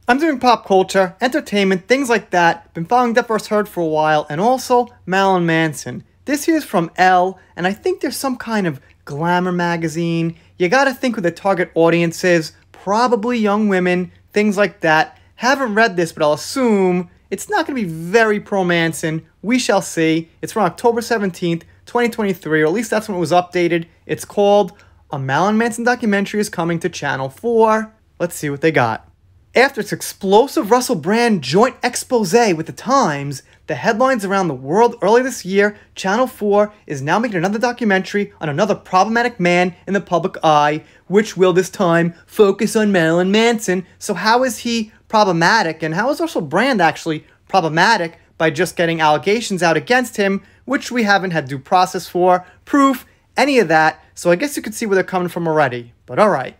I'm doing pop culture, entertainment, things like that. Been following Death First Heard for a while, and also Marilyn Manson. This here's from Elle, and I think there's some kind of Glamour magazine. You gotta think who the target audience is. Probably young women, things like that. Haven't read this, but I'll assume it's not gonna be very pro-Manson. We shall see. It's from October 17th, 2023, or at least that's when it was updated. It's called A Marilyn Manson Documentary is Coming to Channel 4. Let's see what they got. After its explosive Russell Brand joint expose with The Times, the headlines around the world earlier this year, Channel 4 is now making another documentary on another problematic man in the public eye, which will this time focus on Marilyn Manson. So how is he problematic, and how is Russell Brand actually problematic by just getting allegations out against him, which we haven't had due process for, proof, any of that, so I guess you could see where they're coming from already, but alright.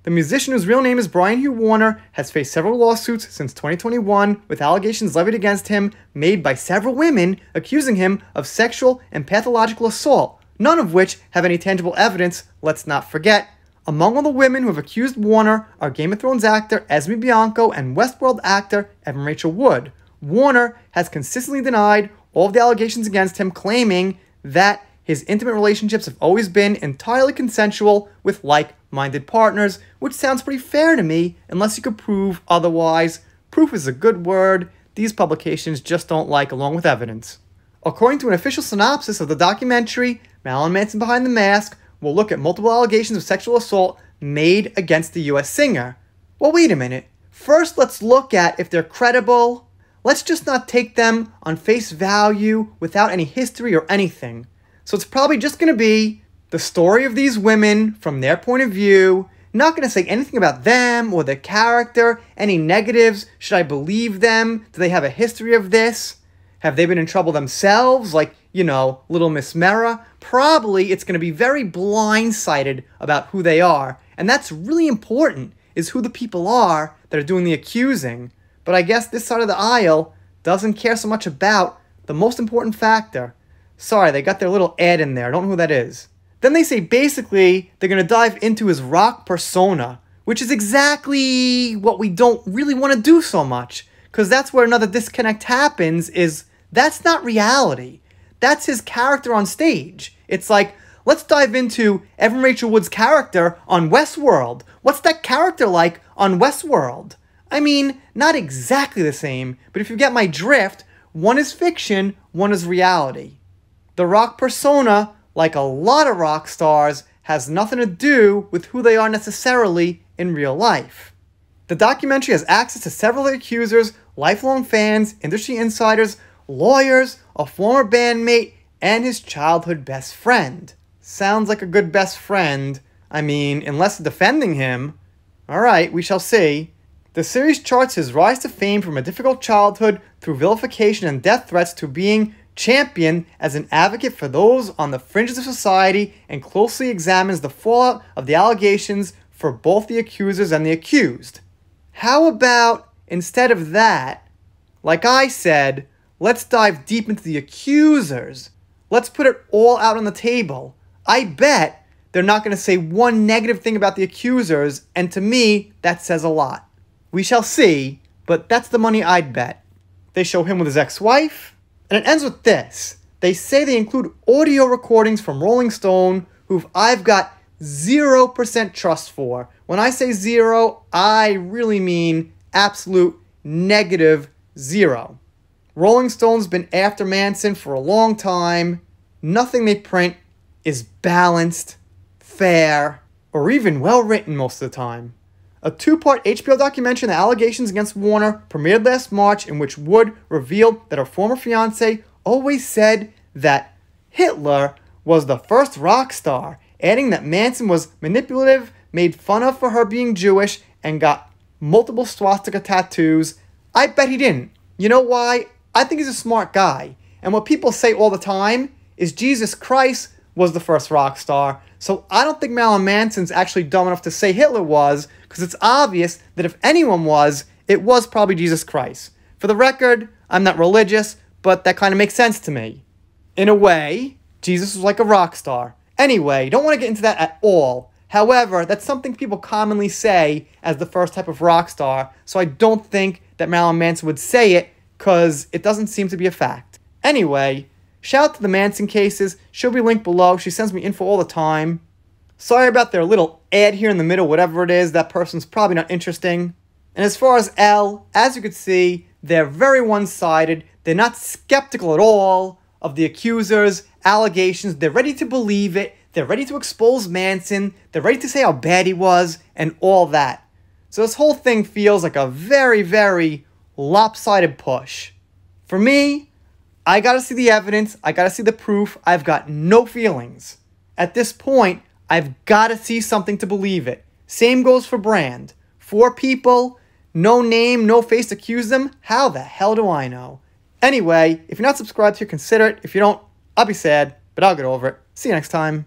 The musician, whose real name is Brian Hugh Warner, has faced several lawsuits since 2021 with allegations levied against him made by several women accusing him of sexual and pathological assault, none of which have any tangible evidence, let's not forget. Among all the women who have accused Warner are Game of Thrones actor Esme Bianco and Westworld actor Evan Rachel Wood. Warner has consistently denied all of the allegations against him, claiming that his intimate relationships have always been entirely consensual with like-minded partners, which sounds pretty fair to me, unless you could prove otherwise. Proof is a good word. These publications just don't like along with evidence. According to an official synopsis of the documentary, Marilyn Manson Behind the Mask will look at multiple allegations of sexual assault made against the US singer. Well, wait a minute. First, let's look at if they're credible. Let's just not take them on face value without any history or anything. So it's probably just going to be the story of these women from their point of view, not going to say anything about them or their character, any negatives. Should I believe them? Do they have a history of this? Have they been in trouble themselves, like, you know, Little Miss Mera? Probably it's going to be very blindsided about who they are, and that's really important, is who the people are that are doing the accusing. But I guess this side of the aisle doesn't care so much about the most important factor. Sorry, they got their little ad in there. I don't know who that is. Then they say basically they're going to dive into his rock persona, which is exactly what we don't really want to do so much. Because that's where another disconnect happens, is that's not reality. That's his character on stage. It's like, let's dive into Evan Rachel Wood's character on Westworld. What's that character like on Westworld? I mean, not exactly the same, but if you get my drift, one is fiction, one is reality. The rock persona, like a lot of rock stars, has nothing to do with who they are necessarily in real life. The documentary has access to several of the accusers, lifelong fans, industry insiders, lawyers, a former bandmate, and his childhood best friend. Sounds like a good best friend. I mean, unless defending him. Alright, we shall see. The series charts his rise to fame from a difficult childhood through vilification and death threats to being championed as an advocate for those on the fringes of society, and closely examines the fallout of the allegations for both the accusers and the accused. How about, instead of that, like I said, let's dive deep into the accusers. Let's put it all out on the table. I bet they're not going to say one negative thing about the accusers, and to me, that says a lot. We shall see, but that's the money I'd bet. They show him with his ex-wife, and it ends with this. They say they include audio recordings from Rolling Stone, who I've got 0% trust for. When I say zero, I really mean absolute negative zero. Rolling Stone's been after Manson for a long time. Nothing they print is balanced, fair, or even well written most of the time. A two-part HBO documentary on the allegations against Warner premiered last March, in which Wood revealed that her former fiancé always said that Hitler was the first rock star, adding that Manson was manipulative, made fun of for her being Jewish, and got multiple swastika tattoos. I bet he didn't. You know why? I think he's a smart guy. And what people say all the time is Jesus Christ was the first rock star. So I don't think Marilyn Manson's actually dumb enough to say Hitler was, because it's obvious that if anyone was, it was probably Jesus Christ. For the record, I'm not religious, but that kind of makes sense to me. In a way, Jesus was like a rock star. Anyway, don't want to get into that at all. However, that's something people commonly say as the first type of rock star, so I don't think that Marilyn Manson would say it because it doesn't seem to be a fact. Anyway, shout out to the Manson cases. She'll be linked below. She sends me info all the time. Sorry about their little ad here in the middle, whatever it is. That person's probably not interesting. And as far as L, as you can see, they're very one-sided. They're not skeptical at all of the accusers' allegations. They're ready to believe it. They're ready to expose Manson. They're ready to say how bad he was and all that. So this whole thing feels like a very, very lopsided push. For me, I gotta see the evidence. I gotta see the proof. I've got no feelings. At this point, I've gotta see something to believe it. Same goes for Brand. 4 people, no name, no face to accuse them. How the hell do I know? Anyway, if you're not subscribed here, consider it. If you don't, I'll be sad, but I'll get over it. See you next time.